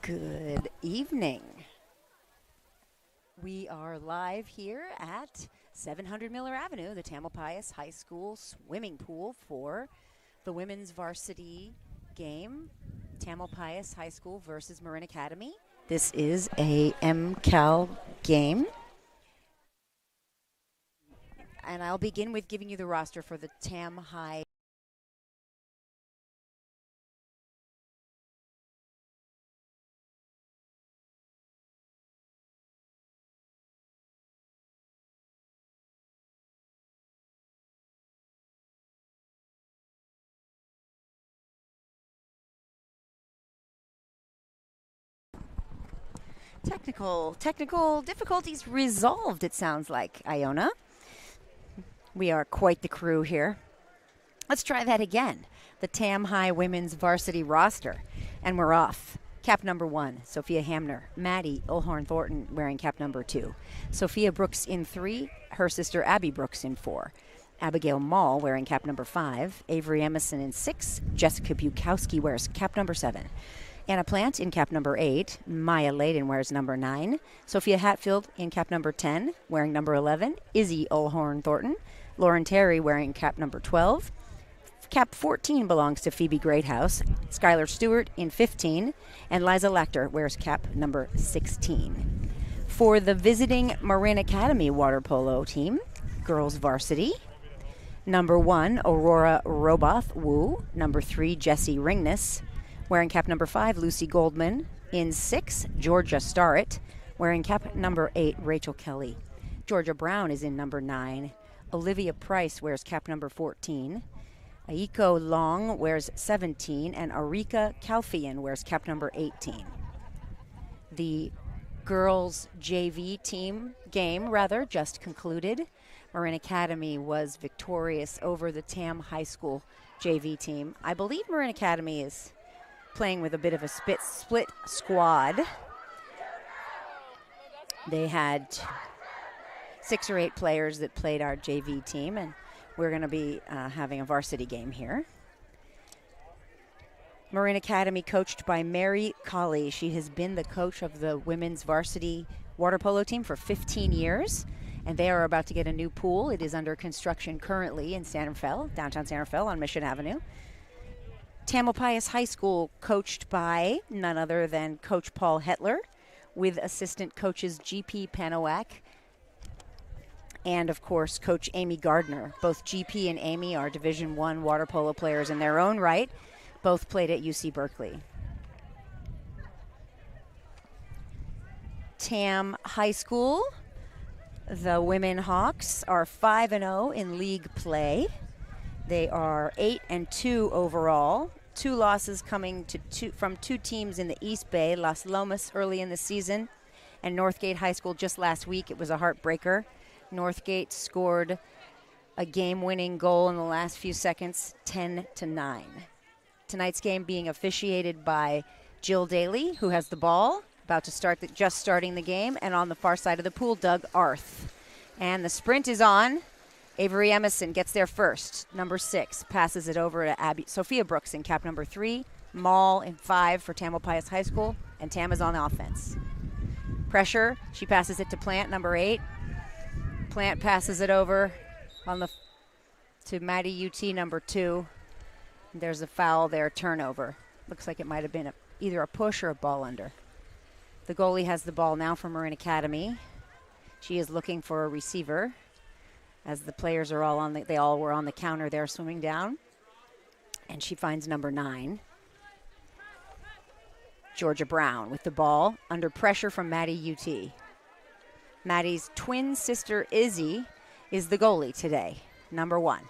Good evening. We are live here at 700 Miller Avenue, the Tamalpais High School swimming pool for the women's varsity game, Tamalpais High School versus Marin Academy. This is a MCAL game. And I'll begin with giving you the roster for the Tam High. Technical difficulties resolved, it sounds like, Iona. We are quite the crew here. Let's try that again. The Tam High women's varsity roster. And we're off. Cap number 1, Sophia Hamner. Maddie Ulhorn Thornton wearing cap number 2. Sophia Brooks in 3, her sister Abby Brooks in 4. Abigail Mall wearing cap number 5. Avery Emerson in 6. Jessica Bukowski wears cap number 7. Anna Plant in cap number 8. Maya Layden wears number 9. Sophia Hatfield in cap number 10, wearing number 11. Izzy Ulhorn Thornton. Lauren Terry wearing cap number 12. Cap 14 belongs to Phoebe Greathouse. Skylar Stewart in 15. And Liza Lecter wears cap number 16. For the visiting Marin Academy water polo team, girls varsity, number 1, Aurora Roboth Wu. Number 3, Jessie Ringness. Wearing cap number 5, Lucy Goldman. In 6, Georgia Starrett. Wearing cap number 8, Rachel Kelly. Georgia Brown is in number 9. Olivia Price wears cap number 14. Aiko Long wears 17. And Arika Kalfian wears cap number 18. The girls JV team game, just concluded. Marin Academy was victorious over the Tam High School JV team. I believe Marin Academy is playing with a bit of a split squad. They had 6 or 8 players that played our JV team, and we're going to be having a varsity game here. Marin Academy coached by Mary Colley. She has been the coach of the women's varsity water polo team for 15 years, and they are about to get a new pool. It is under construction currently in Santa Fe, downtown Santa Fe on Mission Avenue. Tamalpais High School, coached by none other than Coach Paul Hetler, with assistant coaches GP Panowak and, of course, Coach Amy Gardner. Both GP and Amy are Division I water polo players in their own right. Both played at UC Berkeley. Tam High School, the Women Hawks are 5-0 in league play. They are 8-2 overall. 2 losses coming from 2 teams in the East Bay, Las Lomas early in the season, and Northgate High School just last week. It was a heartbreaker. Northgate scored a game-winning goal in the last few seconds, 10-9. Tonight's game being officiated by Jill Daly, who has the ball, about to start, just starting the game, and on the far side of the pool, Doug Arth. And the sprint is on. Avery Emerson gets there first. Number 6 passes it over to Sophia Brooks in cap number 3. Mall in 5 for Tamalpais High School, and Tam is on offense. Pressure, she passes it to Plant, number 8. Plant passes it over to Maddie UT, number 2. There's a foul there, turnover. Looks like it might have been either a push or a ball under. The goalie has the ball now for Marin Academy. She is looking for a receiver, as the players are they all were on the counter there swimming down. And she finds number 9. Georgia Brown with the ball, under pressure from Maddie UT. Maddie's twin sister Izzy is the goalie today, number 1.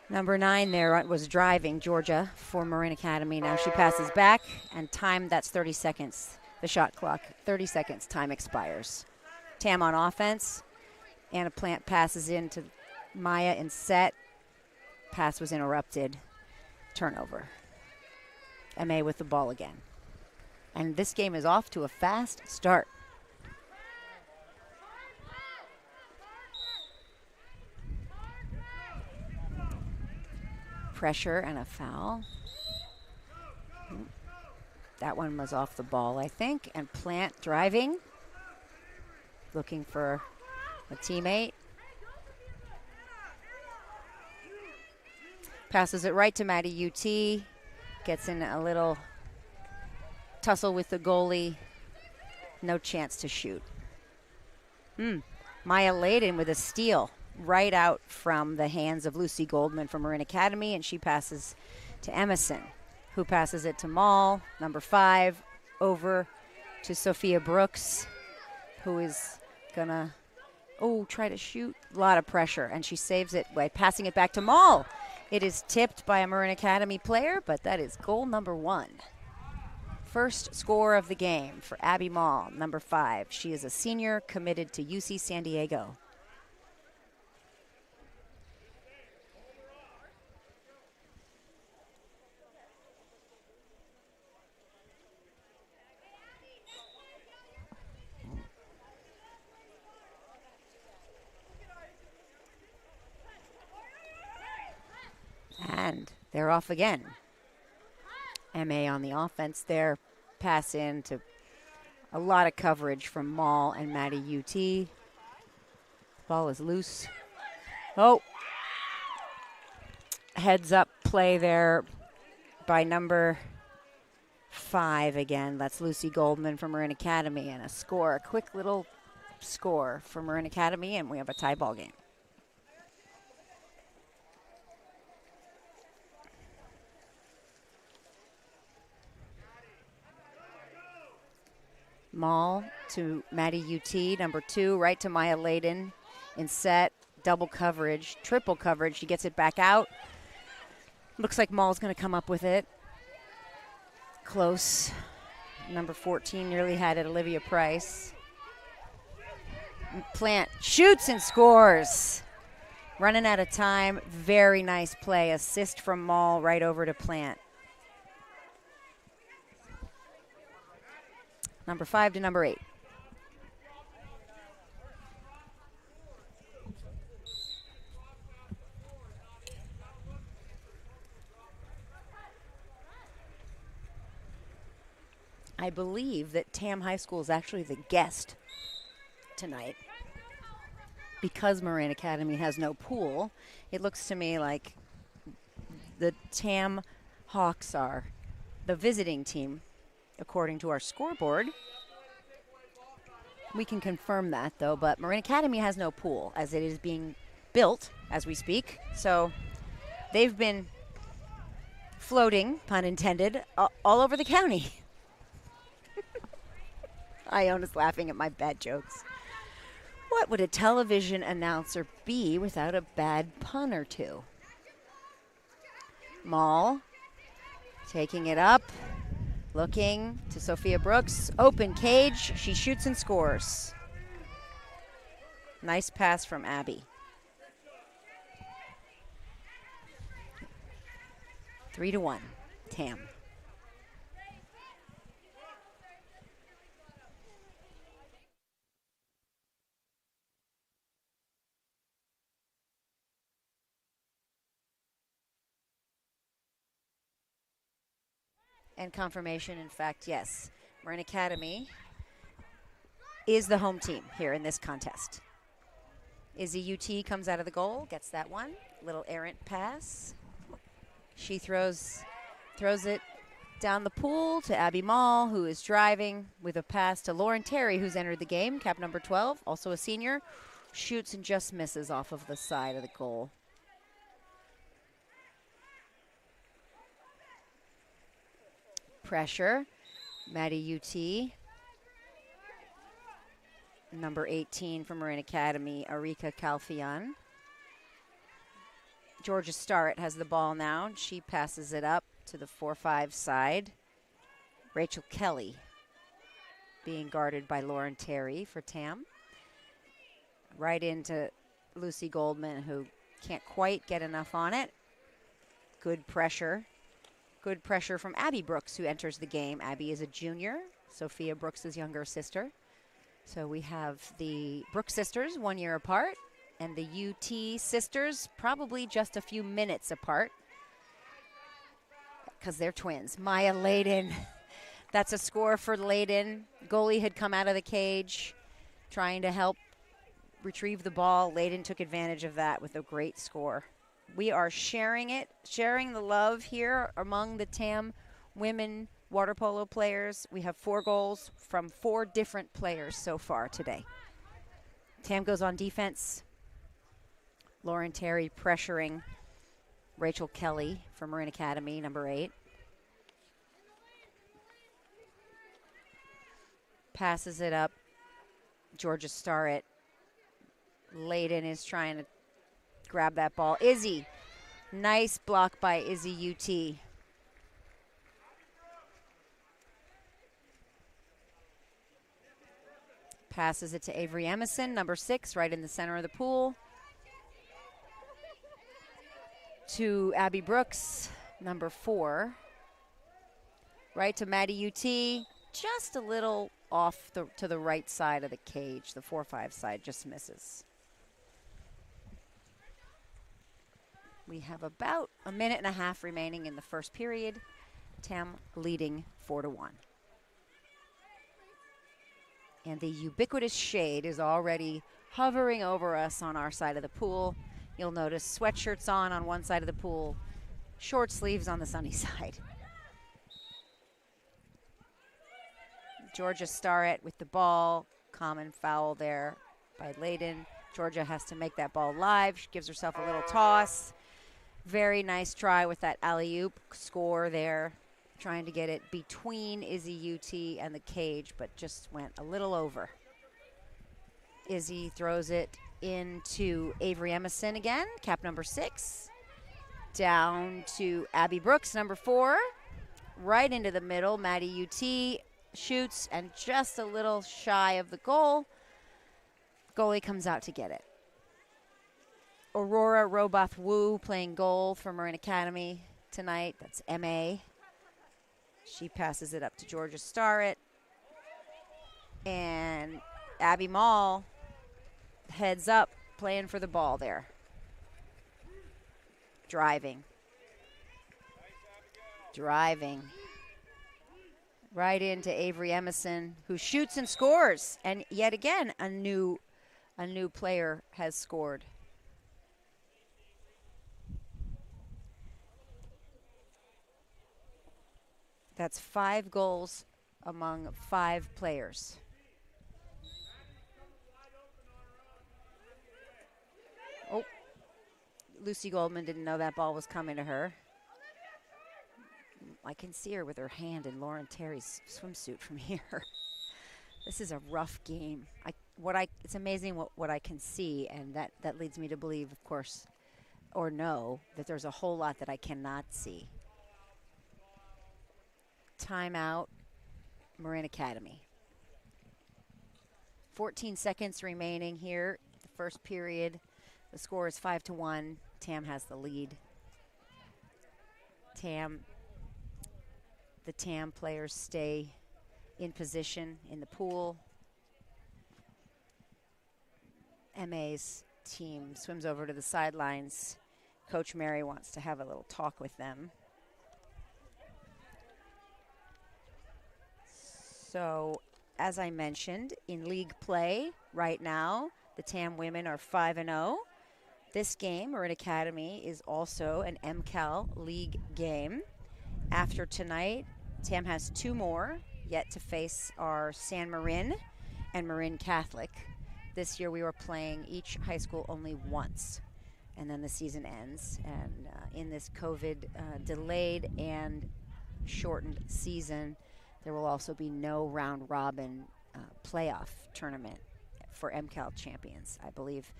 Number 9 there was driving, Georgia, for Marin Academy. Now she passes back, and time, that's 30 seconds. The shot clock, 30 seconds, time expires. Tam on offense. Anna Plant passes in to Maya in set. Pass was interrupted. Turnover. MA with the ball again. And this game is off to a fast start. Pressure and a foul. That one was off the ball, I think. And Plant driving, looking for a teammate. Passes it right to Maddie UT. Gets in a little tussle with the goalie. No chance to shoot. Maya Layden with a steal right out from the hands of Lucy Goldman from Marin Academy, and she passes to Emerson, who passes it to Maul, number 5, over to Sophia Brooks, who is gonna, try to shoot. A lot of pressure, and she saves it by passing it back to Maul. It is tipped by a Marin Academy player, but that is goal number 1. First score of the game for Abby Maul, number 5. She is a senior committed to UC San Diego. And they're off again. MA on the offense there. Pass in to a lot of coverage from Maul and Maddie UT. Ball is loose. Heads up play there by number 5 again. That's Lucy Goldman from Marin Academy, and a quick little score for Marin Academy, and we have a tie ball game. Maul to Maddie UT, number 2, right to Maya Layden in set, double coverage, triple coverage. She gets it back out. Looks like Maul's going to come up with it. Close. Number 14 nearly had it, Olivia Price. Plant shoots and scores. Running out of time. Very nice play. Assist from Maul right over to Plant. Number 5 to number 8. I believe that Tam High School is actually the guest tonight. Because Marin Academy has no pool, it looks to me like the Tam Hawks are the visiting team. According to our scoreboard. We can confirm that, though, but Marin Academy has no pool, as it is being built as we speak. So they've been floating, pun intended, all over the county. Iona's laughing at my bad jokes. What would a television announcer be without a bad pun or two? Maul taking it up. Looking to Sophia Brooks. Open cage. She shoots and scores. Nice pass from Abby. 3-1. Tam. And confirmation, in fact, yes. Marin Academy is the home team here in this contest. Izzy UT comes out of the goal, gets that one. Little errant pass. She throws it down the pool to Abby Maul, who is driving with a pass to Lauren Terry, who's entered the game, cap number 12, also a senior. Shoots and just misses off of the side of the goal. Pressure. Maddie UT. Number 18 from Marin Academy, Arika Kalfian. Georgia Starrett has the ball now. She passes it up to the 4-5 side. Rachel Kelly being guarded by Lauren Terry for Tam. Right into Lucy Goldman, who can't quite get enough on it. Good pressure. Good pressure from Abby Brooks, who enters the game. Abby is a junior, Sophia Brooks' younger sister. So we have the Brooks sisters 1 year apart, and the UT sisters probably just a few minutes apart because they're twins. Maya Layden, That's a score for Layden. Goalie had come out of the cage trying to help retrieve the ball. Layden took advantage of that with a great score. We are sharing the love here among the TAM women water polo players. We have 4 goals from 4 different players so far today. TAM goes on defense. Lauren Terry pressuring Rachel Kelly from Marin Academy, number 8. Passes it up. Georgia Starrett. Layden is trying to grab that ball. Izzy. Nice block by Izzy UT. Passes it to Avery Emerson, number 6, right in the center of the pool. To Abby Brooks, number 4. Right to Maddie UT. Just a little off to the right side of the cage. The 4-5 side just misses. We have about a minute and a half remaining in the first period. TAM leading 4-1. And the ubiquitous shade is already hovering over us on our side of the pool. You'll notice sweatshirts on one side of the pool, short sleeves on the sunny side. Georgia Starrett with the ball. Common foul there by Layden. Georgia has to make that ball live. She gives herself a little toss. Very nice try with that alley-oop score there. Trying to get it between Izzy UT and the cage, but just went a little over. Izzy throws it into Avery Emerson again, cap number 6. Down to Abby Brooks, number 4. Right into the middle. Maddie UT shoots and just a little shy of the goal. Goalie comes out to get it. Aurora Roboth Wu playing goal for Marin Academy tonight. That's MA. She passes it up to Georgia Starrett. And Abby Mall heads up, playing for the ball there. Driving. Right into Avery Emerson, who shoots and scores. And yet again, a new player has scored. That's 5 goals among 5 players. Oh, Lucy Goldman didn't know that ball was coming to her. I can see her with her hand in Lauren Terry's swimsuit from here. This is a rough game. It's amazing what I can see, and that leads me to believe, of course, or know, that there's a whole lot that I cannot see. Timeout, Marin Academy. 14 seconds remaining here. The first period. The score is 5-1. TAM has the lead. The TAM players stay in position in the pool. MA's team swims over to the sidelines. Coach Mary wants to have a little talk with them. So, as I mentioned, in league play right now, the TAM women are 5-0. This game, Marin Academy, is also an MCAL league game. After tonight, TAM has 2 more yet to face our San Marin and Marin Catholic. This year we were playing each high school only once, and then the season ends. And in this COVID delayed and shortened season, there will also be no round robin playoff tournament for MCAL champions. I believe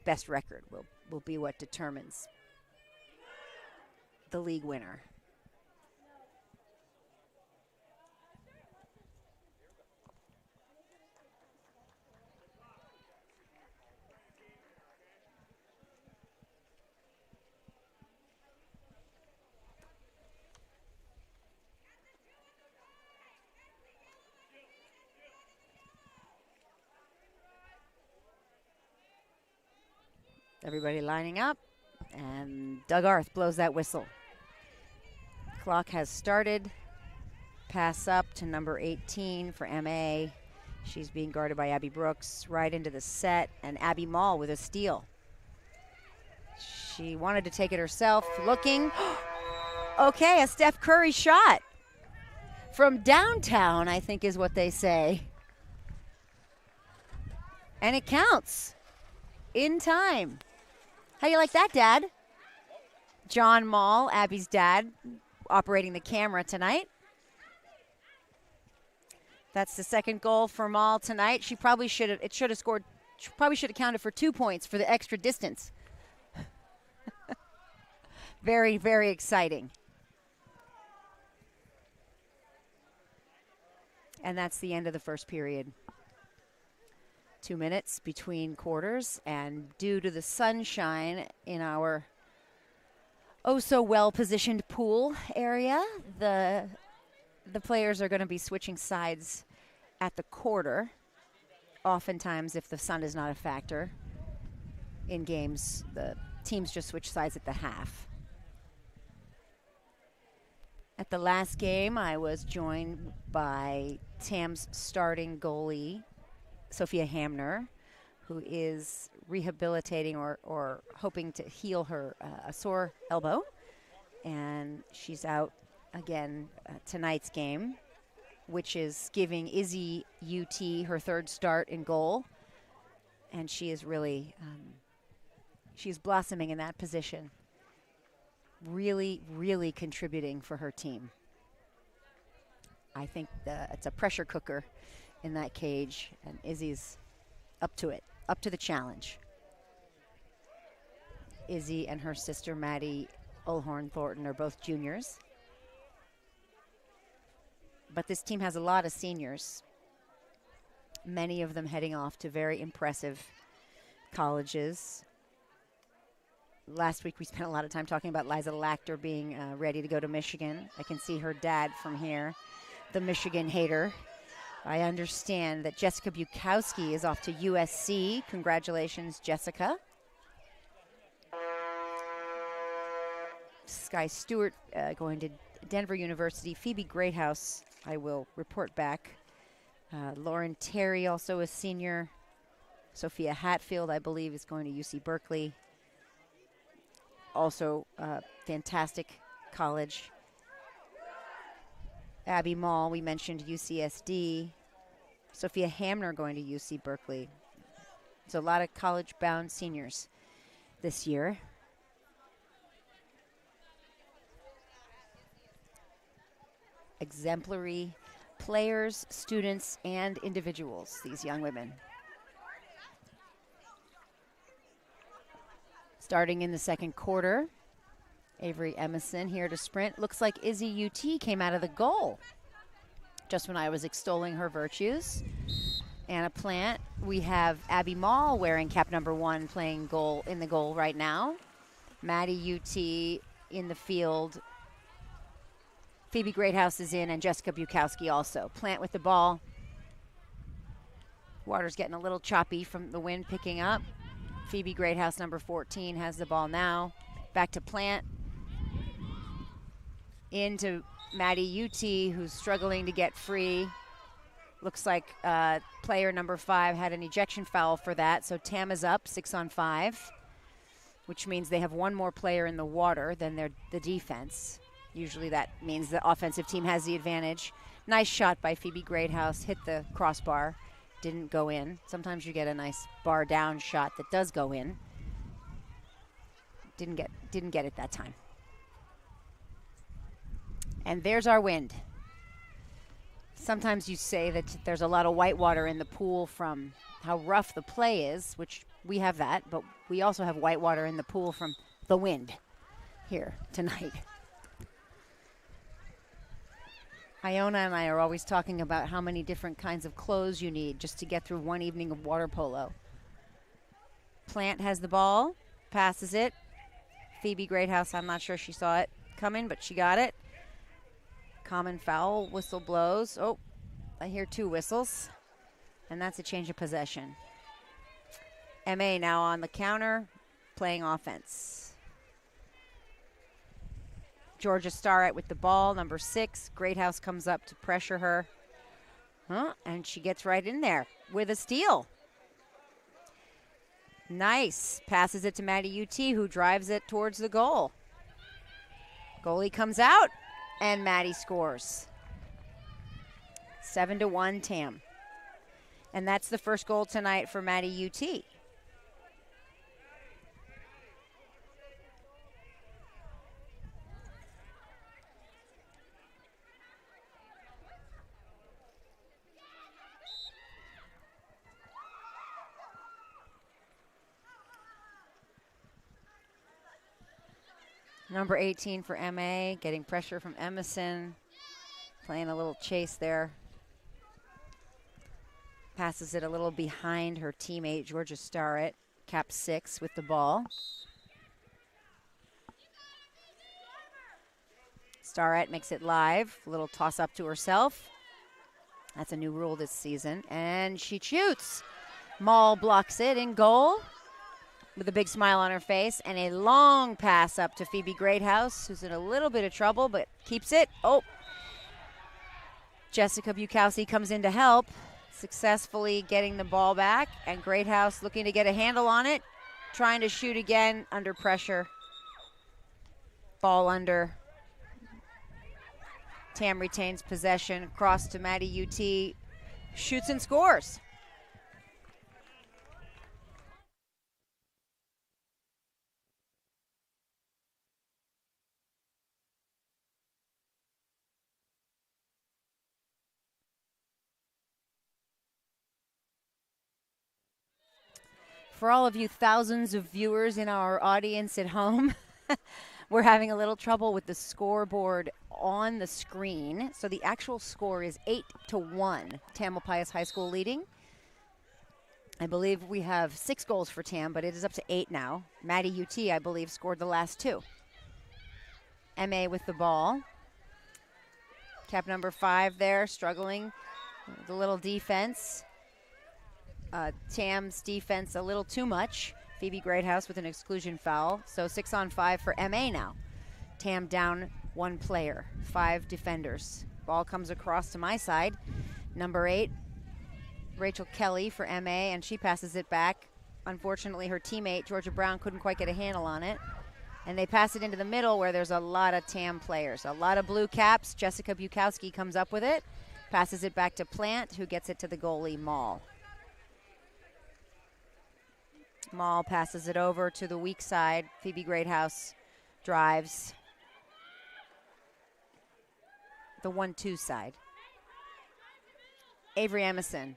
best record will be what determines the league winner. Everybody lining up, and Doug Arth blows that whistle. Clock has started. Pass up to number 18 for MA. She's being guarded by Abby Brooks right into the set, and Abby Mall with a steal. She wanted to take it herself, looking. Okay, a Steph Curry shot from downtown, I think is what they say. And it counts in time. How do you like that, Dad? John Mall, Abby's dad, operating the camera tonight. That's the second goal for Mall tonight. She probably should have scored. She probably should have counted for 2 points for the extra distance. Very, very exciting. And that's the end of the first period. 2 minutes between quarters, and due to the sunshine in our so well positioned pool area, the players are going to be switching sides at the quarter. Oftentimes, if the sun is not a factor in games, the teams just switch sides at the half. At the last game, I was joined by Tam's starting goalie, Sophia Hamner, who is rehabilitating or hoping to heal her a sore elbow. And she's out again tonight's game, which is giving Izzy UT her third start in goal. And she is really, she's blossoming in that position. Really, really contributing for her team. I think it's a pressure cooker in that cage, and Izzy's up to it, up to the challenge. Izzy and her sister, Maddie Ulhorn Thornton, are both juniors. But this team has a lot of seniors, many of them heading off to very impressive colleges. Last week we spent a lot of time talking about Liza Lachter being ready to go to Michigan. I can see her dad from here, the Michigan hater. I understand that Jessica Bukowski is off to USC. Congratulations, Jessica. Sky Stewart going to Denver University. Phoebe Greathouse, I will report back. Lauren Terry, also a senior. Sophia Hatfield, I believe, is going to UC Berkeley. Also fantastic college. Abby Mall, we mentioned UCSD. Sophia Hamner going to UC Berkeley. So a lot of college-bound seniors this year. Exemplary players, students, and individuals, these young women. Starting in the second quarter, Avery Emerson here to sprint. Looks like Izzy UT came out of the goal just when I was extolling her virtues. Anna Plant. We have Abby Mall wearing cap number 1 playing goal in the goal right now. Maddie UT in the field. Phoebe Greathouse is in, and Jessica Bukowski also. Plant with the ball. Water's getting a little choppy from the wind picking up. Phoebe Greathouse, number 14, has the ball now. Back to Plant. Into Maddie UT, who's struggling to get free. Looks like player number 5 had an ejection foul for that, so Tam is up 6-on-5, which means they have one more player in the water than the defense. Usually that means the offensive team has the advantage. Nice shot by Phoebe Greathouse, hit the crossbar, didn't go in. Sometimes you get a nice bar down shot that does go in. Didn't get it that time. And there's our wind. Sometimes you say that there's a lot of white water in the pool from how rough the play is, which we have that, but we also have white water in the pool from the wind here tonight. Iona and I are always talking about how many different kinds of clothes you need just to get through one evening of water polo. Plant has the ball, passes it. Phoebe Greathouse, I'm not sure she saw it coming, but she got it. Common foul, whistle blows. Oh, I hear 2 whistles, and that's a change of possession. MA now on the counter, playing offense. Georgia Starrett with the ball, number 6. Greathouse comes up to pressure her. And she gets right in there with a steal. Nice. Passes it to Maddie UT, who drives it towards the goal. Goalie comes out, and Maddie scores. 7-1 Tam. And that's the first goal tonight for Maddie UT. Number 18 for MA, getting pressure from Emerson. Playing a little chase there. Passes it a little behind her teammate, Georgia Starrett, cap 6 with the ball. Starrett makes it live, a little toss up to herself. That's a new rule this season. And she shoots. Maul blocks it in goal with a big smile on her face, and a long pass up to Phoebe Greathouse, who's in a little bit of trouble, but keeps it. Oh, Jessica Bukowski comes in to help, successfully getting the ball back, and Greathouse looking to get a handle on it, trying to shoot again under pressure. Ball under. Tam retains possession, across to Maddie UT, shoots and scores. For all of you thousands of viewers in our audience at home, we're having a little trouble with the scoreboard on the screen. So the actual score is 8-1, Tamalpais High School leading. I believe we have 6 goals for Tam, but it is up to 8 now. Maddie UT, I believe, scored the last 2. MA with the ball. Cap number 5 there, struggling with a little defense. Tam's defense a little too much. Phoebe Greathouse with an exclusion foul. So 6-on-5 for MA now. Tam down 1 player, 5 defenders. Ball comes across to my side. Number 8, Rachel Kelly for MA, and she passes it back. Unfortunately, her teammate, Georgia Brown, couldn't quite get a handle on it. And they pass it into the middle where there's a lot of Tam players. A lot of blue caps. Jessica Bukowski comes up with it. Passes it back to Plant, who gets it to the goalie, Maul. Maul passes it over to the weak side. Phoebe Greathouse drives the 1-2 side. Avery Emerson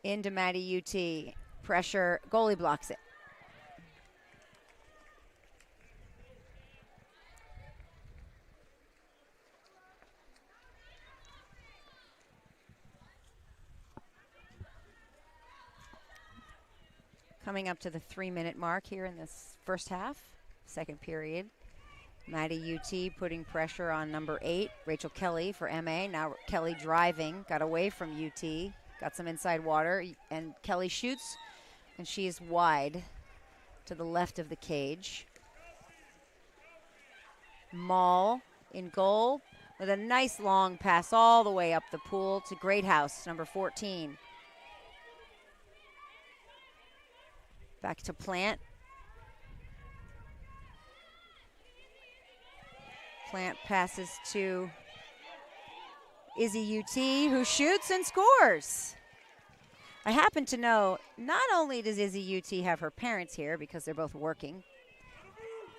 into Maddie UT. Pressure. Goalie blocks it. Coming up to the 3-minute mark here in this first half, second period. Maddie UT putting pressure on number 8, Rachel Kelly for MA. Now Kelly driving, got away from UT, got some inside water, and Kelly shoots, and she is wide to the left of the cage. Maul in goal with a nice long pass all the way up the pool to Greathouse, number 14. Back to Plant. Plant passes to Izzy UT, who shoots and scores. I happen to know not only does Izzy UT have her parents here because they're both working,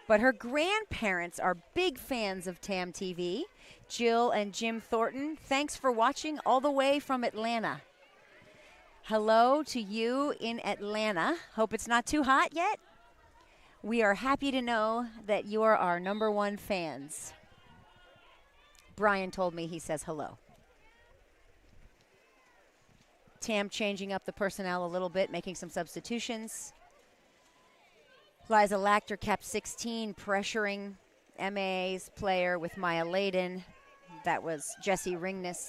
but her grandparents are big fans of TAM TV. Jill and Jim Thornton, thanks for watching all the way from Atlanta. Hello to you in Atlanta. Hope it's not too hot yet. We are happy to know that you are our #1 fans. Brian told me he says hello. Tam changing up the personnel a little bit, making some substitutions. Liza Lachter, cap 16, pressuring MA's player with Maya Layden. That was Jessie Ringness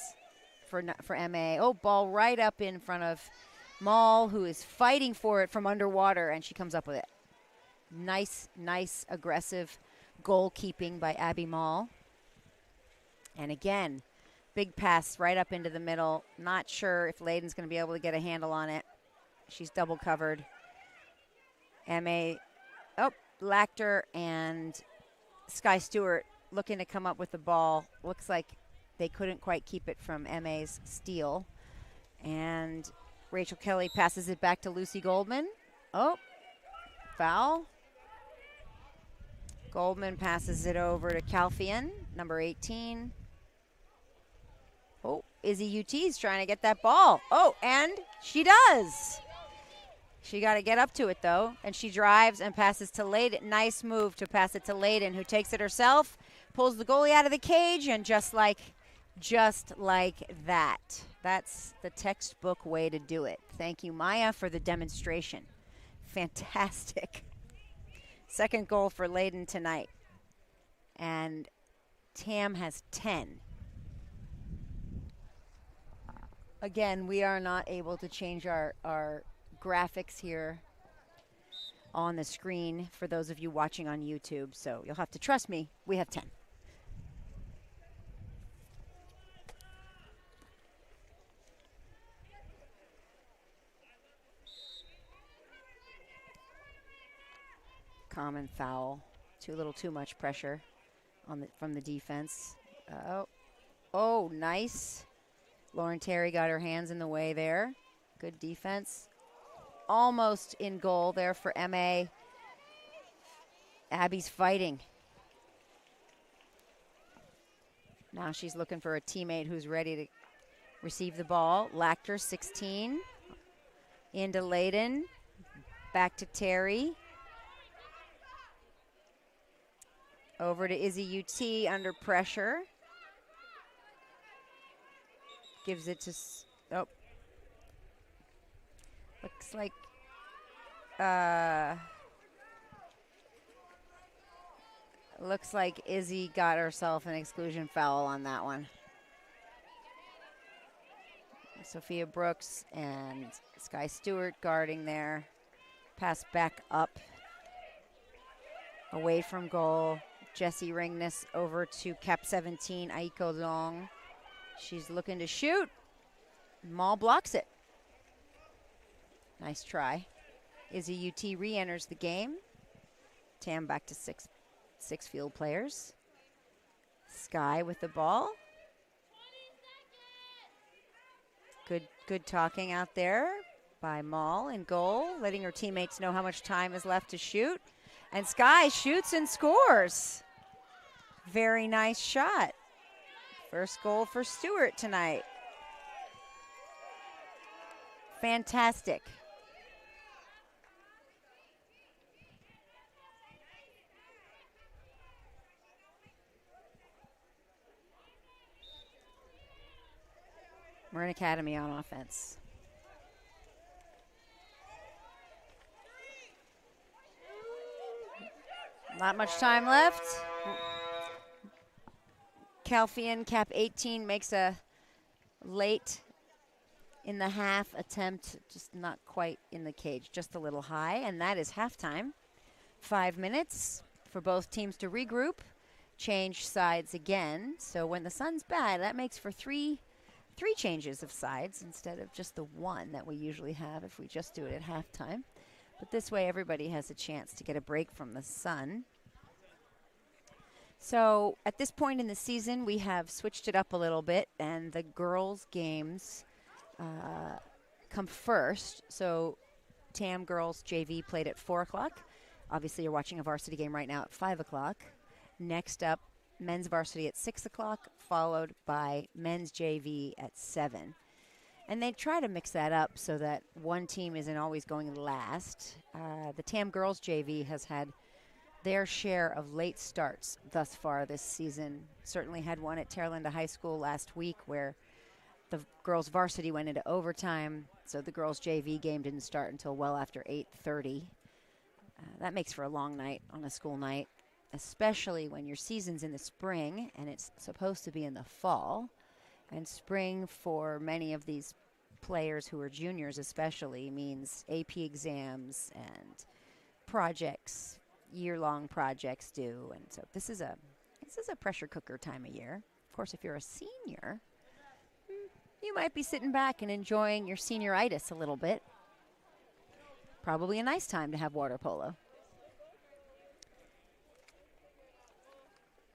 for MA. Oh, ball right up in front of Maul, who is fighting for it from underwater, and she comes up with it. Nice, aggressive goalkeeping by Abby Mall. And again, big pass right up into the middle. Not sure if Layden's going to be able to get a handle on it. She's double covered. Lachter and Sky Stewart looking to come up with the ball. Looks like they couldn't quite keep it from MA's steal. And Rachel Kelly passes it back to Lucy Goldman. Oh, foul. Goldman passes it over to Calfian, number 18. Oh, Izzy UT's trying to get that ball. Oh, and she does. She got to get up to it, though, and she drives and passes to Layden. Nice move to pass it to Layden, who takes it herself, pulls the goalie out of the cage, and just like that. That's the textbook way to do it. Thank you, Maya, for the demonstration. Fantastic. Second goal for Layden tonight. And Tam has 10. Again, we are not able to change our graphics here on the screen for those of you watching on YouTube, so you'll have to trust me. We have 10. Common foul. A little too much pressure from the defense. Oh, nice. Lauren Terry got her hands in the way there. Good defense. Almost in goal there for MA. Abby's fighting. Now she's looking for a teammate who's ready to receive the ball. Lachter, 16. Into Layden. Back to Terry. Over to Izzy UT under pressure. Gives it to, looks like Izzy got herself an exclusion foul on that one. Sophia Brooks and Sky Stewart guarding there. Pass back up. Away from goal. Jessie Ringnes over to Cap 17, Aiko Long. She's looking to shoot. Maul blocks it. Nice try. Izzy UT re-enters the game. Tam back to six field players. Sky with the ball. Good talking out there by Maul in goal, letting her teammates know how much time is left to shoot. And Sky shoots and scores. Very nice shot. First goal for Stewart tonight. Fantastic. Marin Academy on offense. Not much time left. Calfian, Cap 18, makes a late in the half attempt, just not quite in the cage, just a little high, and that is halftime. 5 minutes for both teams to regroup, change sides again. So when the sun's bad, that makes for three changes of sides instead of just the one that we usually have if we just do it at halftime. But this way everybody has a chance to get a break from the sun. So at this point in the season, we have switched it up a little bit, and the girls' games come first. So TAM girls JV played at 4 o'clock. Obviously, you're watching a varsity game right now at 5 o'clock. Next up, men's varsity at 6 o'clock, followed by men's JV at 7. And they try to mix that up so that one team isn't always going last. The TAM girls JV has had their share of late starts thus far this season. Certainly had one at Terralinda High School last week where the girls varsity went into overtime, so the girls JV game didn't start until well after 8:30. That makes for a long night on a school night, especially when your season's in the spring and it's supposed to be in the fall. And spring for many of these players who are juniors especially means AP exams and projects year-long projects due, and so this is a pressure cooker time of year. Of course, if you're a senior, you might be sitting back and enjoying your senioritis a little bit. Probably a nice time to have water polo.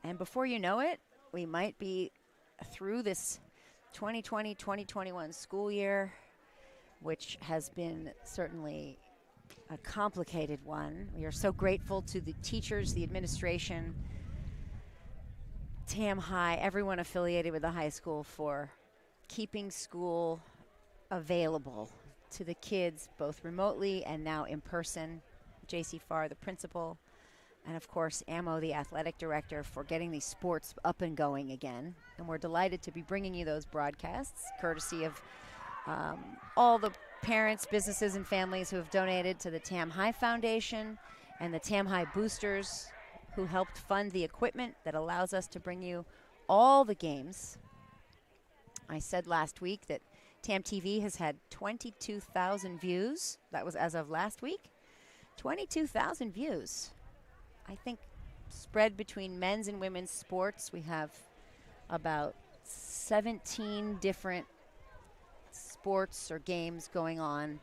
And before you know it, we might be through this 2020-2021 school year, which has been certainly a complicated one. We are so grateful to the teachers, the administration, Tam High, everyone affiliated with the high school for keeping school available to the kids, both remotely and now in person. J.C. Farr, the principal, and of course, Ammo, the athletic director, for getting these sports up and going again. And we're delighted to be bringing you those broadcasts, courtesy of all the parents, businesses, and families who have donated to the Tam High Foundation and the Tam High Boosters, who helped fund the equipment that allows us to bring you all the games. I said last week that Tam TV has had 22,000 views. That was as of last week. 22,000 views. I think spread between men's and women's sports, we have about 17 different sports or games going on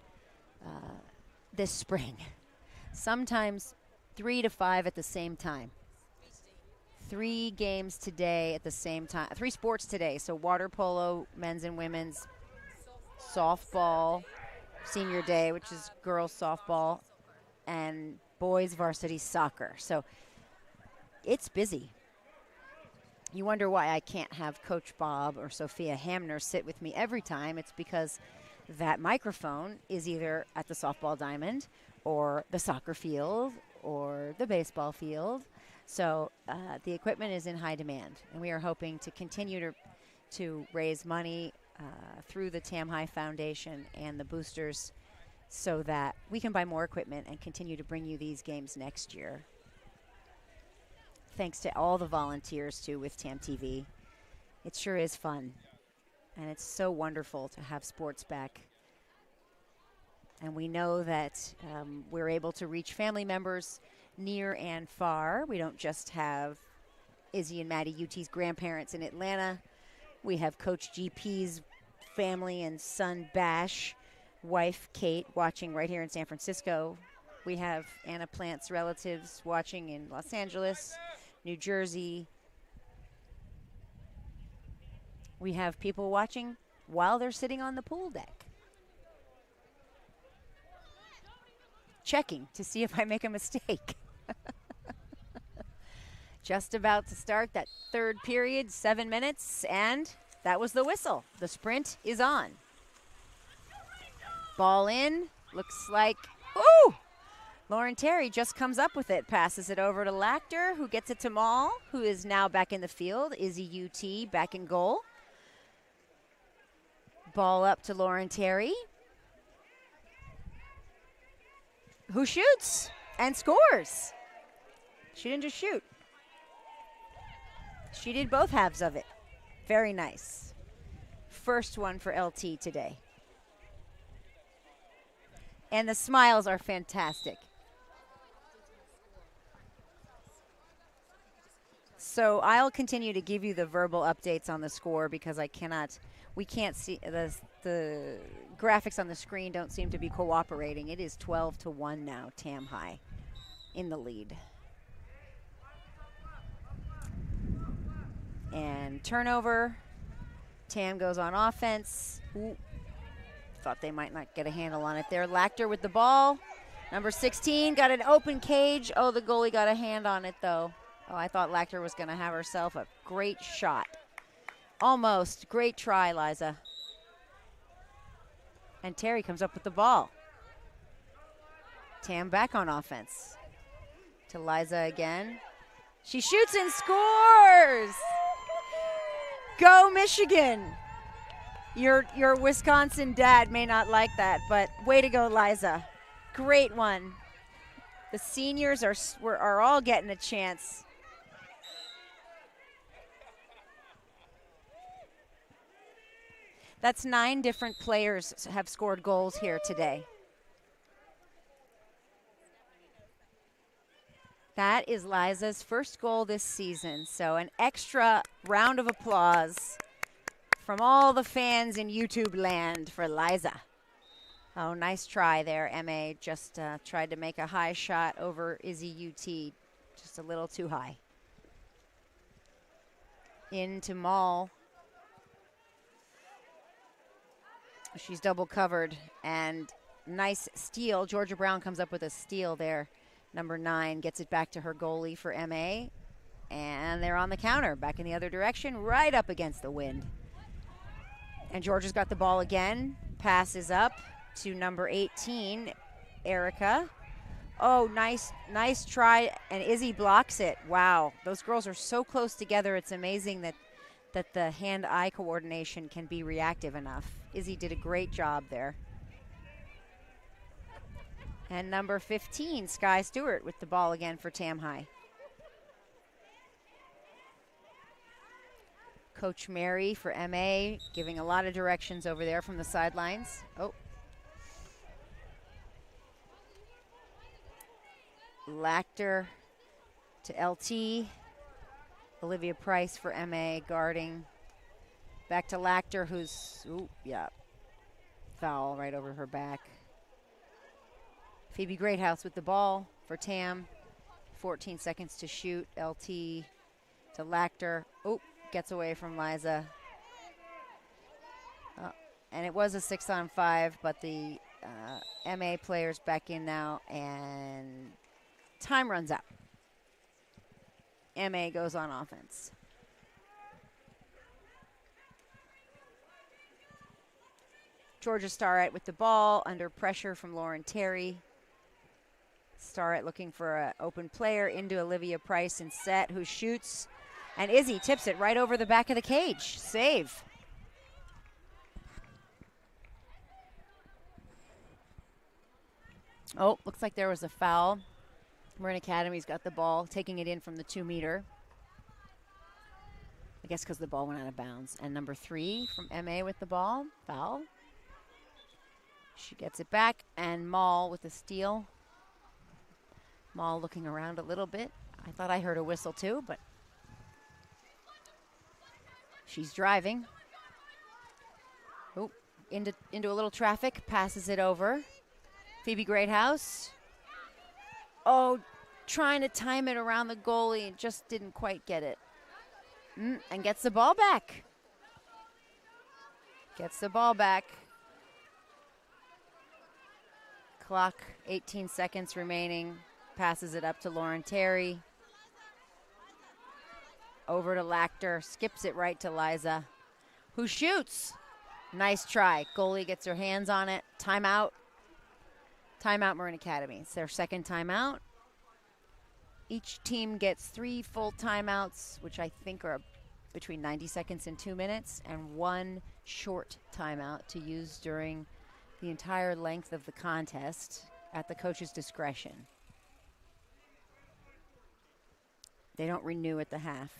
this spring. Sometimes 3 to 5 at the same time. 3 games today at the same time. 3 sports today. So water polo, men's and women's, softball, senior day, which is girls softball, and boys varsity soccer. So it's busy. You wonder why I can't have Coach Bob or Sophia Hamner sit with me every time. It's because that microphone is either at the softball diamond or the soccer field or the baseball field. So the equipment is in high demand, and we are hoping to continue to raise money through the Tam High Foundation and the boosters so that we can buy more equipment and continue to bring you these games next year. Thanks to all the volunteers, too, with Tam TV. It sure is fun, and it's so wonderful to have sports back. And we know that we're able to reach family members near and far. We don't just have Izzy and Maddie UT's grandparents in Atlanta. We have Coach GP's family and son Bash, wife Kate, watching right here in San Francisco. We have Anna Plant's relatives watching in Los Angeles, New Jersey. We have people watching while they're sitting on the pool deck, checking to see if I make a mistake. Just about to start that third period, 7 minutes, and that was the whistle. The sprint is on. Ball in, looks like, ooh! Lauren Terry just comes up with it, passes it over to Lachter, who gets it to Mall, who is now back in the field. Izzy UT back in goal. Ball up to Lauren Terry, who shoots and scores. She didn't just shoot. She did both halves of it. Very nice. First one for LT today. And the smiles are fantastic. So I'll continue to give you the verbal updates on the score because we can't see, the graphics on the screen don't seem to be cooperating. It is 12-1 now, Tam High in the lead. And turnover. Tam goes on offense. Ooh. Thought they might not get a handle on it there. Lachter with the ball. Number 16 got an open cage. Oh, the goalie got a hand on it, though. Oh, I thought Lachter was going to have herself a great shot. Almost. Great try, Liza. And Terry comes up with the ball. Tam back on offense. To Liza again. She shoots and scores! Go Michigan! Your Wisconsin dad may not like that, but way to go, Liza. Great one. The seniors are all getting a chance. That's 9 different players have scored goals here today. That is Liza's first goal this season. So an extra round of applause from all the fans in YouTube land for Liza. Oh, nice try there, MA. Just tried to make a high shot over Izzy UT. Just a little too high. Into Maul. She's double covered, and nice steal. Georgia Brown comes up with a steal there. Number 9 gets it back to her goalie for MA, and they're on the counter, back in the other direction, right up against the wind. And Georgia's got the ball again, passes up to number 18, Erica. Oh, nice try, and Izzy blocks it. Wow, those girls are so close together. It's amazing that the hand-eye coordination can be reactive enough. Izzy did a great job there. And number 15, Sky Stewart, with the ball again for Tam High. Coach Mary for MA giving a lot of directions over there from the sidelines. Oh. Lachter to LT. Olivia Price for MA guarding. Back to Lachter, who's, foul right over her back. Phoebe Greathouse with the ball for Tam. 14 seconds to shoot. LT to Lachter. Oh, gets away from Liza. And it was a 6-on-5, but the MA players back in now, and time runs out. MA goes on offense. Georgia Starrett with the ball, under pressure from Lauren Terry. Starrett looking for an open player into Olivia Price and set, who shoots. And Izzy tips it right over the back of the cage. Save. Oh, looks like there was a foul. Marin Academy's got the ball, taking it in from the 2-meter. I guess because the ball went out of bounds. And number 3 from MA with the ball. Foul. She gets it back, and Maul with the steal. Maul looking around a little bit. I thought I heard a whistle too, but she's driving. Oh, into a little traffic, passes it over. Phoebe Greathouse. Oh, trying to time it around the goalie and just didn't quite get it. And gets the ball back. Gets the ball back. Clock, 18 seconds remaining. Passes it up to Lauren Terry. Over to Lachter. Skips it right to Liza, who shoots. Nice try. Goalie gets her hands on it. Timeout. Timeout, Marin Academy. It's their second timeout. Each team gets 3 full timeouts, which I think are between 90 seconds and 2 minutes, and 1 short timeout to use during the entire length of the contest at the coach's discretion. They don't renew at the half.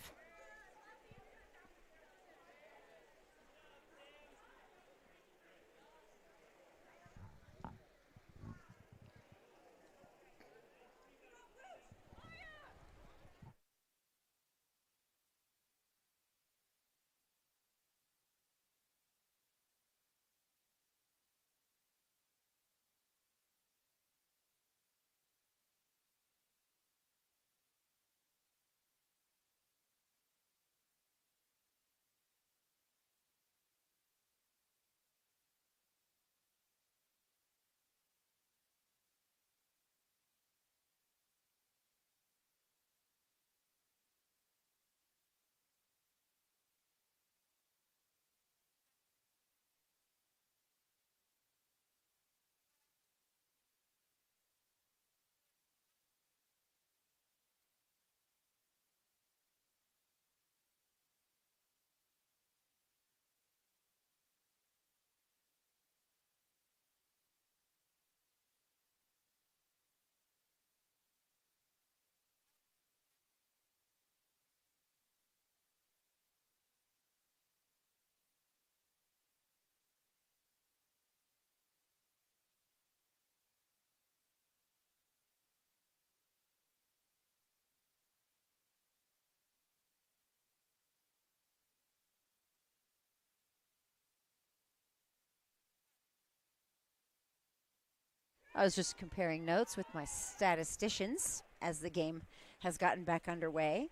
I was just comparing notes with my statisticians as the game has gotten back underway.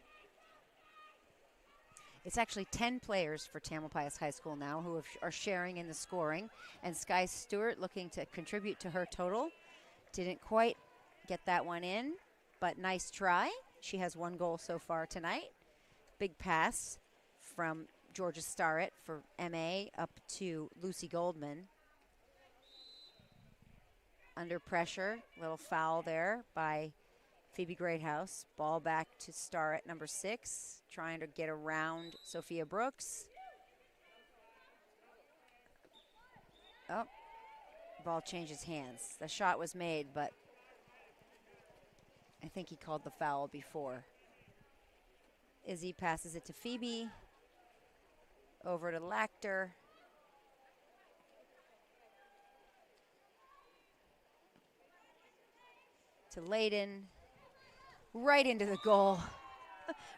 It's actually 10 players for Tamalpais High School now who are sharing in the scoring. And Sky Stewart looking to contribute to her total. Didn't quite get that one in, but nice try. She has 1 goal so far tonight. Big pass from Georgia Starrett for MA up to Lucy Goldman. Under pressure, little foul there by Phoebe Greathouse. Ball back to Starrett, number 6, trying to get around Sophia Brooks. Oh, ball changes hands. The shot was made, but I think he called the foul before. Izzy passes it to Phoebe. Over to Lacter. To Layden. Right into the goal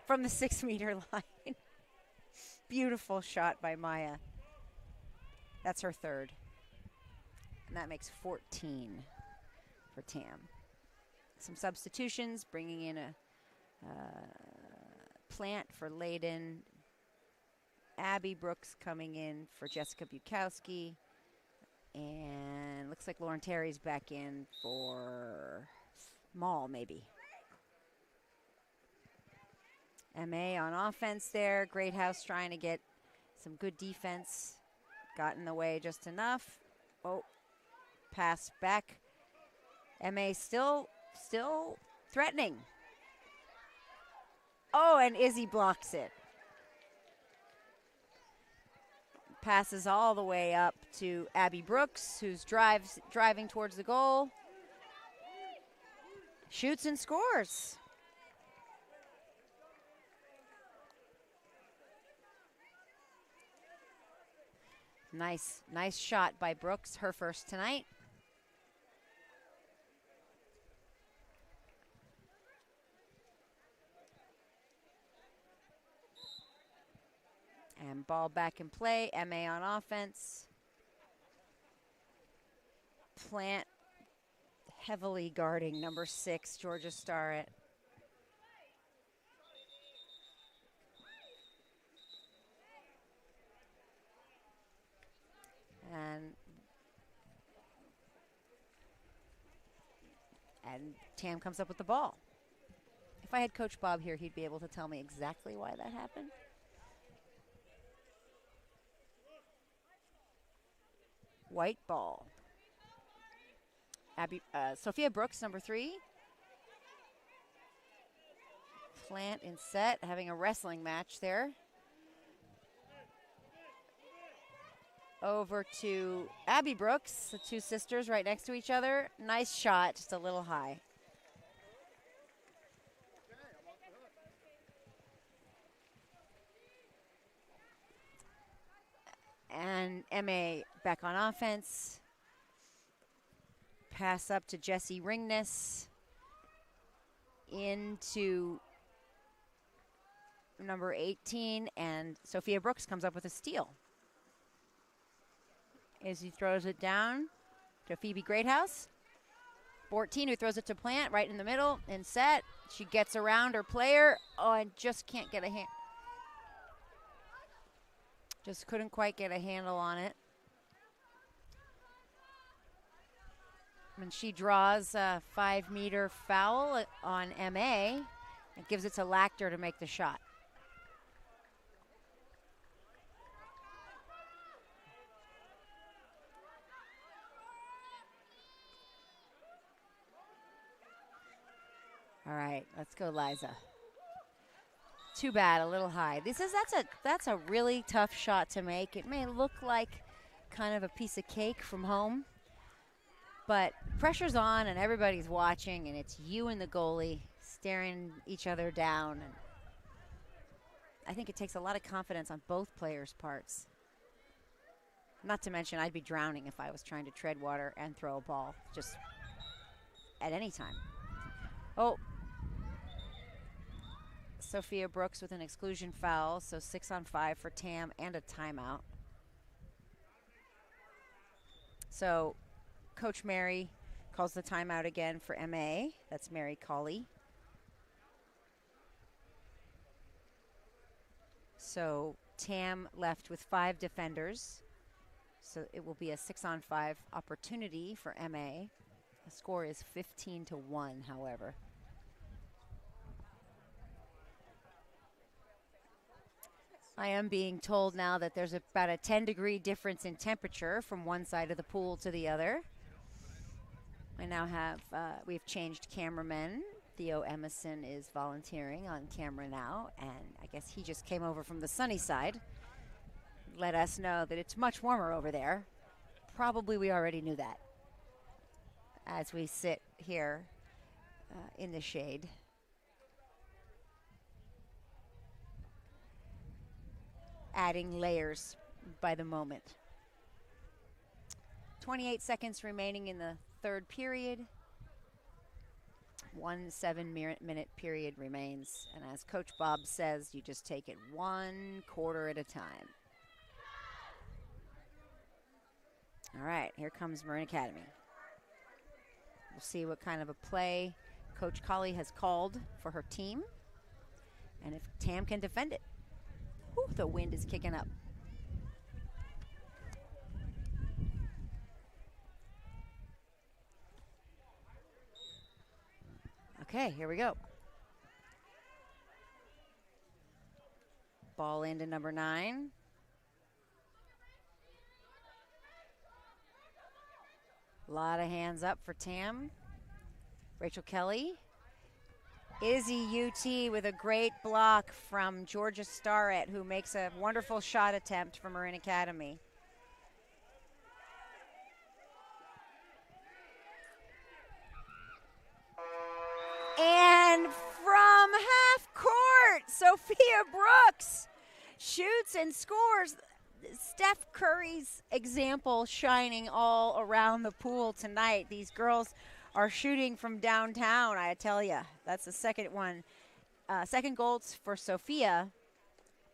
from the 6-meter line. Beautiful shot by Maya. That's her 3rd. And that makes 14 for Tam. Some substitutions, bringing in a Plant for Layden. Abby Brooks coming in for Jessica Bukowski. And looks like Lauren Terry's back in for Mall, maybe. MA on offense there. Greathouse trying to get some good defense. Got in the way just enough. Oh, pass back. MA still threatening. Oh, and Izzy blocks it. Passes all the way up to Abby Brooks, who's driving towards the goal. Shoots and scores. Nice shot by Brooks, her first tonight. And ball back in play, MA on offense. Plant heavily guarding number 6, Georgia Starrett. And Tam comes up with the ball. If I had Coach Bob here, he'd be able to tell me exactly why that happened. White ball. Sophia Brooks, number 3. Plant in set, having a wrestling match there. Over to Abby Brooks, the 2 sisters right next to each other. Nice shot, just a little high. And MA back on offense. Pass up to Jessie Ringness. Into number 18, and Sophia Brooks comes up with a steal. Izzy throws it down to Phoebe Greathouse. 14, who throws it to Plant right in the middle and set. She gets around her player. Oh, and just can't get a hand. Just couldn't quite get a handle on it. And she draws a 5-meter foul on MA and gives it to Lacter to make the shot. All right, let's go, Liza. Too bad, a little high. That's a really tough shot to make. It may look like kind of a piece of cake from home, but pressure's on and everybody's watching, and it's you and the goalie staring each other down. And I think it takes a lot of confidence on both players' parts. Not to mention, I'd be drowning if I was trying to tread water and throw a ball just at any time. Oh. Sophia Brooks with an exclusion foul, so 6-on-5 for Tam and a timeout. So Coach Mary calls the timeout again for MA. That's Mary Colley. So Tam left with 5 defenders. So it will be a 6-on-5 opportunity for MA. The score is 15-1, however. I am being told now that there's about a 10-degree difference in temperature from one side of the pool to the other. I now have, we've changed cameramen. Theo Emerson is volunteering on camera now, and I guess he just came over from the sunny side. Let us know that it's much warmer over there. Probably we already knew that as we sit here in the shade. Adding layers by the moment. 28 seconds remaining in the third period. 1 7-minute period remains. And as Coach Bob says, you just take it 1 quarter at a time. All right, here comes Marin Academy. We'll see what kind of a play Coach Colley has called for her team, and if Tam can defend it. Whew, the wind is kicking up. Okay, here we go. Ball into number 9. A lot of hands up for Tam. Rachel Kelly. Izzy UT with a great block from Georgia Starrett, who makes a wonderful shot attempt for Marin Academy. And from half court, Sophia Brooks shoots and scores. Steph Curry's example shining all around the pool tonight. These girls are shooting from downtown, I tell you. That's the second one. Second goals for Sophia.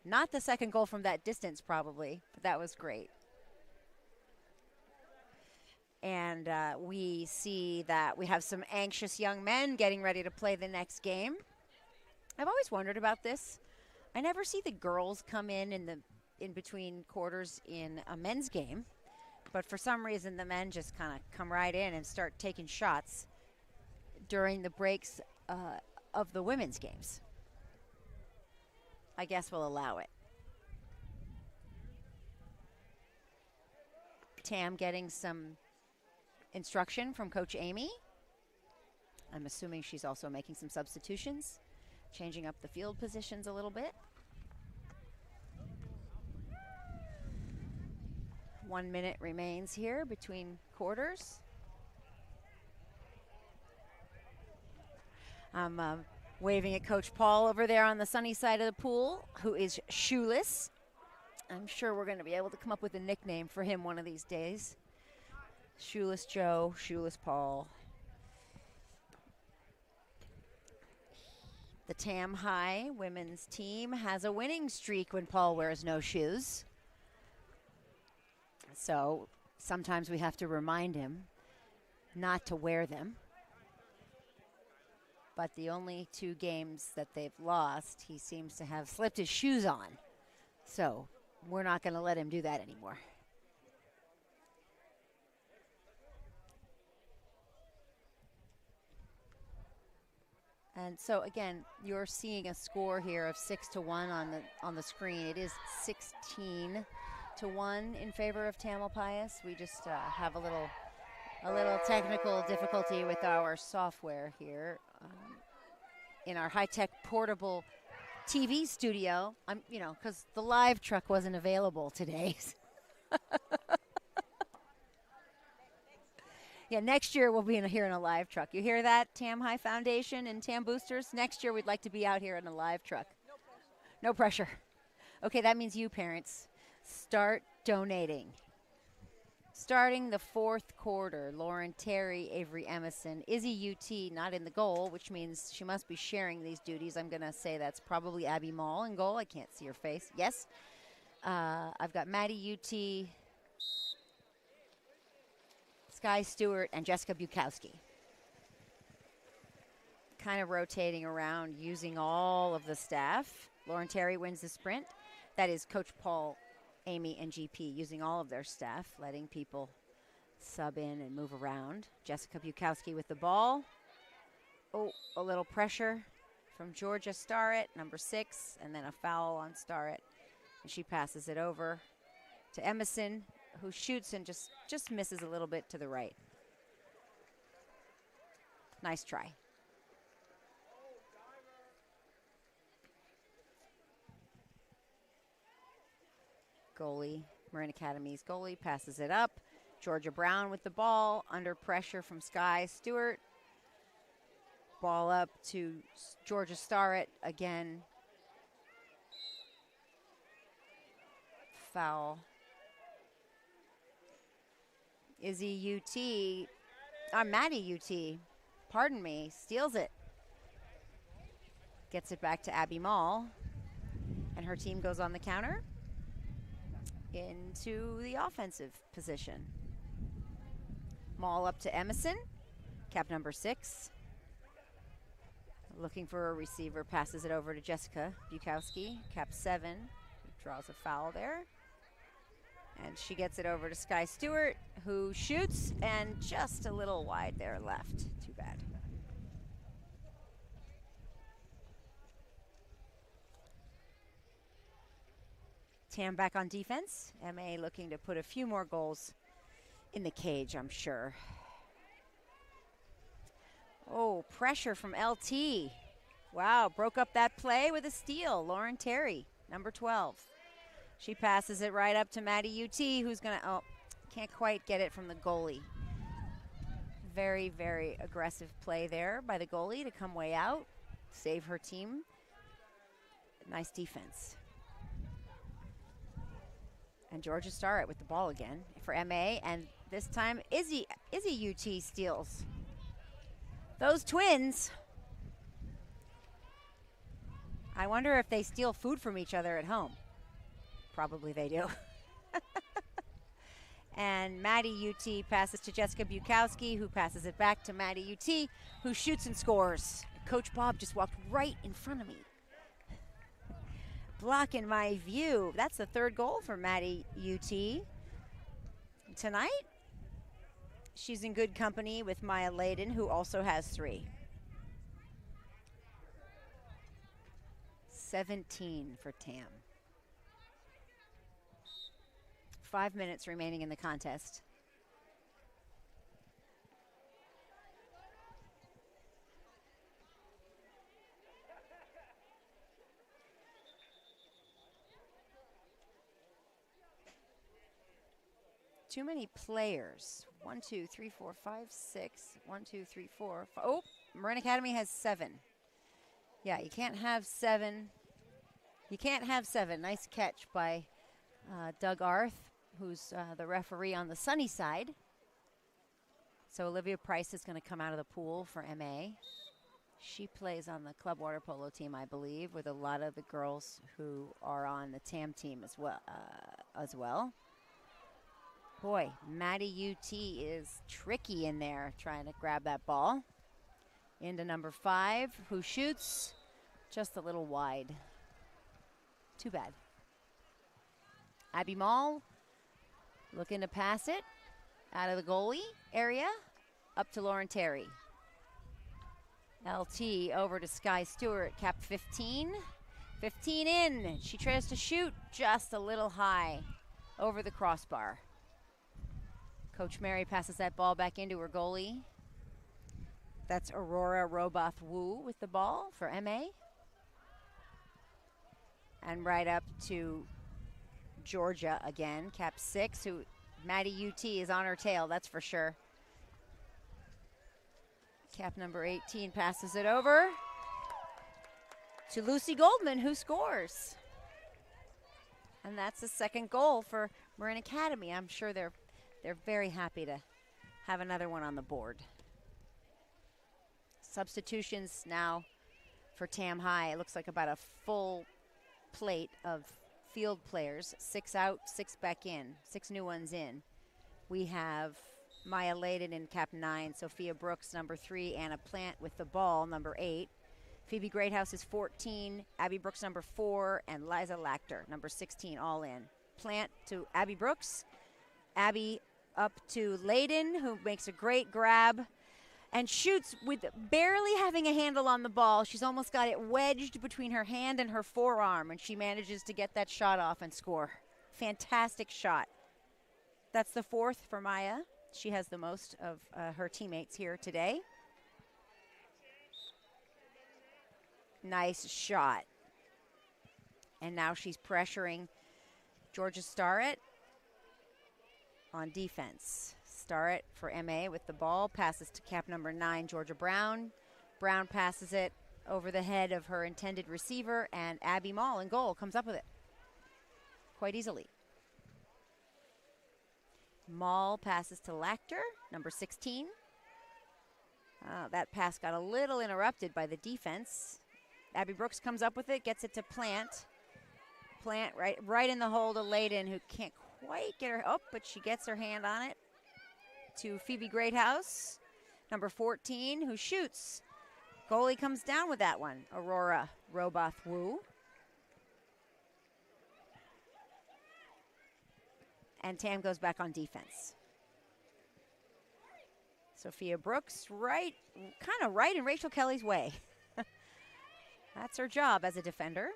Not the second goal from that distance, probably, but that was great. And we see that we have some anxious young men getting ready to play the next game. I've always wondered about this. I never see the girls come in between quarters in a men's game, but for some reason the men just kind of come right in and start taking shots during the breaks of the women's games. I guess we'll allow it. Tam getting some instruction from Coach Amy. I'm assuming she's also making some substitutions, changing up the field positions a little bit. 1 minute remains here between quarters. I'm waving at Coach Paul over there on the sunny side of the pool, who is shoeless. I'm sure we're going to be able to come up with a nickname for him one of these days. Shoeless Joe, Shoeless Paul. The Tam High women's team has a winning streak when Paul wears no shoes. So sometimes we have to remind him not to wear them. But the only 2 games that they've lost, he seems to have slipped his shoes on. So we're not going to let him do that anymore. And so again, you're seeing a score here of 6-1 on the screen. It is 16-1 in favor of Tamalpais. We just have a little technical difficulty with our software here in our high-tech portable TV studio. Because the live truck wasn't available today. Yeah, next year we'll be here in a live truck. You hear that, Tam High Foundation and Tam Boosters? Next year we'd like to be out here in a live truck. No pressure. Okay, that means you parents, start donating. Starting the 4th quarter, Lauren Terry, Avery Emerson, Izzy UT not in the goal, which means she must be sharing these duties. I'm going to say that's probably Abby Mall in goal. I can't see her face. Yes. I've got Maddie UT, Sky Stewart, and Jessica Bukowski. Kind of rotating around using all of the staff. Lauren Terry wins the sprint. That is Coach Paul, Amy, and GP using all of their staff, letting people sub in and move around. Jessica Bukowski with the ball. Oh, a little pressure from Georgia Starrett, number 6, and then a foul on Starrett. And she passes it over to Emerson, who shoots and just misses a little bit to the right. Nice try. Goalie, Marin Academy's goalie, passes it up. Georgia Brown with the ball, under pressure from Sky Stewart. Ball up to Georgia Starrett again. Foul. Maddie UT, pardon me, steals it. Gets it back to Abby Mall. And her team goes on the counter into the offensive position. Mall up to Emerson, cap number 6. Looking for a receiver, passes it over to Jessica Bukowski, cap 7. Draws a foul there. And she gets it over to Sky Stewart, who shoots, and just a little wide there left. Too bad. Tam back on defense. MA looking to put a few more goals in the cage, I'm sure. Oh, pressure from LT. Wow, broke up that play with a steal. Lauren Terry, number 12. She passes it right up to Maddie UT, who's going to, can't quite get it from the goalie. Very, very aggressive play there by the goalie to come way out, save her team. Nice defense. And Georgia Starrett with the ball again for MA, and this time Izzy UT steals. Those twins. I wonder if they steal food from each other at home. Probably they do. And Maddie UT passes to Jessica Bukowski, who passes it back to Maddie UT, who shoots and scores. Coach Bob just walked right in front of me, blocking my view. That's the 3rd goal for Maddie UT tonight. She's in good company with Maya Layden, who also has 3. 17 for Tam. 5 minutes remaining in the contest. Too many players. 1, 2, 3, 4, 5, 6. 1, 2, 3, 4. Oh, Marin Academy has 7. Yeah, you can't have 7. You can't have 7. Nice catch by Doug Arth, who's the referee on the sunny side. So Olivia Price is going to come out of the pool for MA. She plays on the club water polo team, I believe, with a lot of the girls who are on the TAM team as well. Boy, Maddie UT is tricky in there trying to grab that ball. Into number 5, who shoots just a little wide. Too bad. Abby Mall looking to pass it out of the goalie area up to Lauren Terry. LT over to Sky Stewart, cap 15. 15 in. She tries to shoot just a little high over the crossbar. Coach Mary passes that ball back into her goalie. That's Aurora Roboth Wu with the ball for MA. And right up to Georgia again, cap 6, who Maddie UT is on her tail, that's for sure. Cap number 18 passes it over to Lucy Goldman, who scores. And that's the 2nd goal for Marin Academy. I'm sure they're very happy to have another one on the board. Substitutions now for Tam High. It looks like about a full plate of field players. 6 out, 6 back in, 6 new ones in. We have Maya Layden in cap 9, Sophia Brooks, number 3, Anna Plant with the ball, number 8. Phoebe Greathouse is 14, Abby Brooks, number 4, and Liza Lachter, number 16, all in. Plant to Abby Brooks. Abby up to Layden, who makes a great grab and shoots with barely having a handle on the ball. She's almost got it wedged between her hand and her forearm, and she manages to get that shot off and score. Fantastic shot. That's the 4th for Maya. She has the most of her teammates here today. Nice shot. And now she's pressuring Georgia Starrett on defense. Starrett for MA with the ball, passes to cap number 9, Georgia Brown. Brown passes it over the head of her intended receiver, and Abby Mall in goal comes up with it quite easily. Mall passes to Lachter, number 16. That pass got a little interrupted by the defense. Abby Brooks comes up with it, gets it to Plant. Plant right in the hole to Layden, who can't quite get her up, but she gets her hand on it. To Phoebe Greathouse, number 14, who shoots. Goalie comes down with that one, Aurora Roboth-Wu. And Tam goes back on defense. Sophia Brooks, kind of right in Rachel Kelly's way. That's her job as a defender.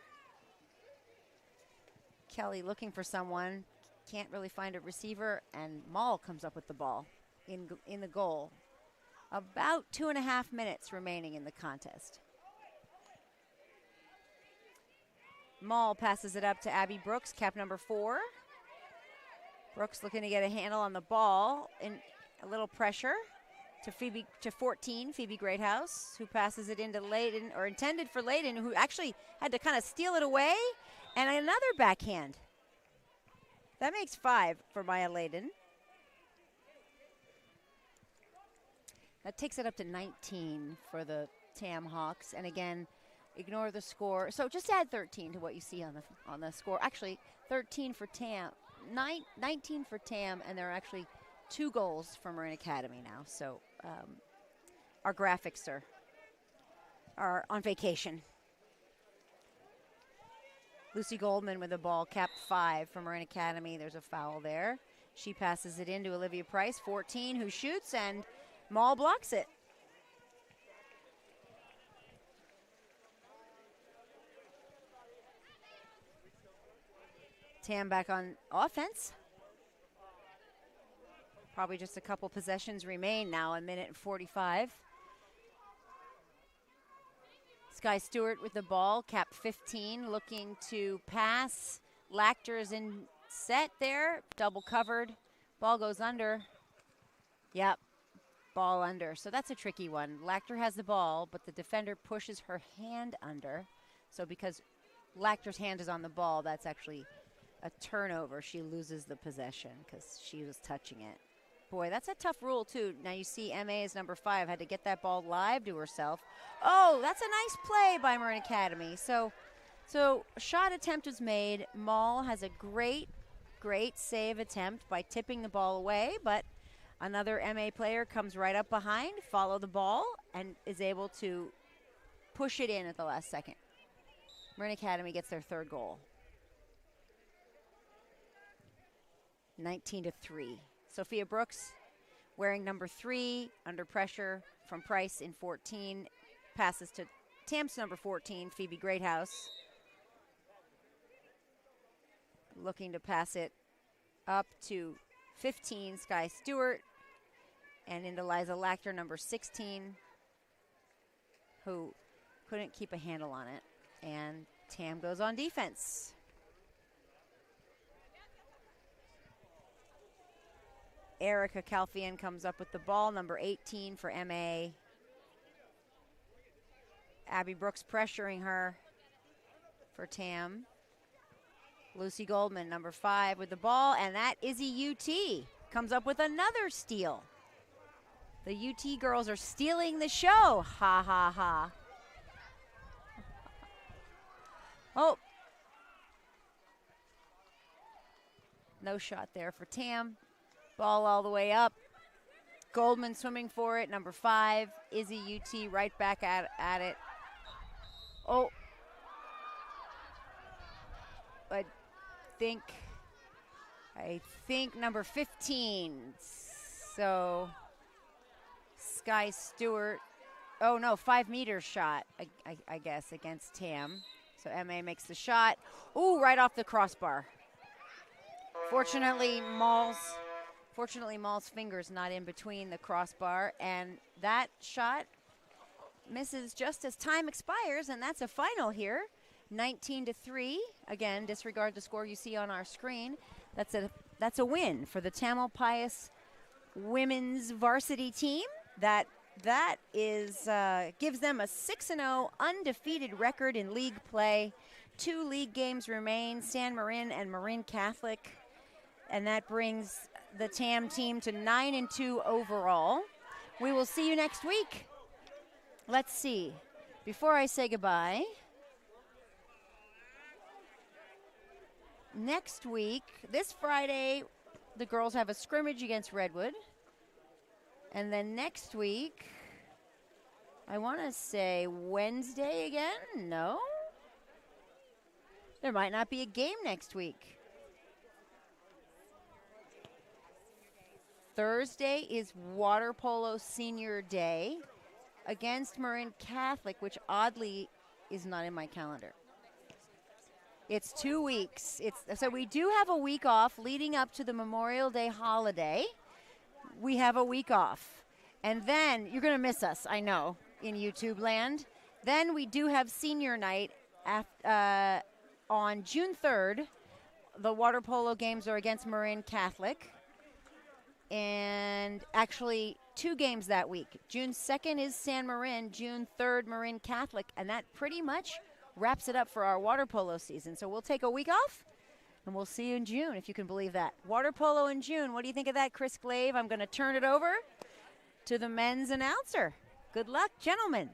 Kelly looking for someone, can't really find a receiver, and Mall comes up with the ball in the goal. About 2.5 minutes remaining in the contest. Mall passes it up to Abby Brooks, cap number 4. Brooks looking to get a handle on the ball, in a little pressure to 14, Phoebe Greathouse, who passes it into Layden, or intended for Layden, who actually had to kind of steal it away, and another backhand. That makes 5 for Maya Layden. That takes it up to 19 for the Tam Hawks, and again, ignore the score. So just add 13 to what you see on the score. Actually, 13 for Tam, 19 for Tam, and there are actually 2 goals for Marin Academy now. So our graphics are on vacation. Lucy Goldman with the ball, cap 5 for Marin Academy. There's a foul there. She passes it in to Olivia Price, 14, who shoots, and Mall blocks it. Tam back on offense. Probably just a couple possessions remain now, a minute and 45. Sky Stewart with the ball, cap 15, looking to pass. Lachter is in set there, double covered. Ball goes under. Yep, ball under. So that's a tricky one. Lachter has the ball, but the defender pushes her hand under. So because Lachter's hand is on the ball, that's actually a turnover. She loses the possession because she was touching it. Boy, that's a tough rule, too. Now you see MA is number 5, had to get that ball live to herself. Oh, that's a nice play by Marin Academy. So shot attempt was made. Mall has a great save attempt by tipping the ball away, but another MA player comes right up behind, follow the ball, and is able to push it in at the last second. Marin Academy gets their 3rd goal. 19-3. Sophia Brooks wearing number 3, under pressure from Price in 14. Passes to Tam's number 14, Phoebe Greathouse. Looking to pass it up to 15, Sky Stewart. And into Liza Lachter, number 16, who couldn't keep a handle on it. And Tam goes on defense. Erica Calfian comes up with the ball, number 18 for MA. Abby Brooks pressuring her for Tam. Lucy Goldman, number 5, with the ball, and that Izzy UT comes up with another steal. The UT girls are stealing the show. Ha, ha, ha. Oh. No shot there for Tam. Ball all the way up. Goldman swimming for it. Number 5, Izzy UT right back at it. Oh, I think number 15. So Sky Stewart. Oh no, 5 meter shot, I guess, against Tam. So MA makes the shot. Ooh, right off the crossbar. Fortunately, Maul's finger's not in between the crossbar, and that shot misses just as time expires, and that's a final here. 19-3. Again, disregard the score you see on our screen. That's a win for the Tamalpais women's varsity team. That is gives them a 6-0 undefeated record in league play. 2 league games remain, San Marin and Marin Catholic, and that brings the TAM team to 9-2 overall. We will see you next week. Let's see. Before I say goodbye, next week, this Friday, the girls have a scrimmage against Redwood. And then next week, I want to say Wednesday again? No? There might not be a game next week. Thursday is Water Polo Senior Day against Marin Catholic, which oddly is not in my calendar. It's 2 weeks. So we do have a week off leading up to the Memorial Day holiday. We have a week off. And then, you're going to miss us, I know, in YouTube land. Then we do have senior night on June 3rd. The water polo games are against Marin Catholic. And actually, 2 games that week. June 2nd is San Marin, June 3rd, Marin Catholic. And that pretty much wraps it up for our water polo season. So we'll take a week off, and we'll see you in June, if you can believe that. Water polo in June. What do you think of that, Chris Glaive? I'm going to turn it over to the men's announcer. Good luck, gentlemen.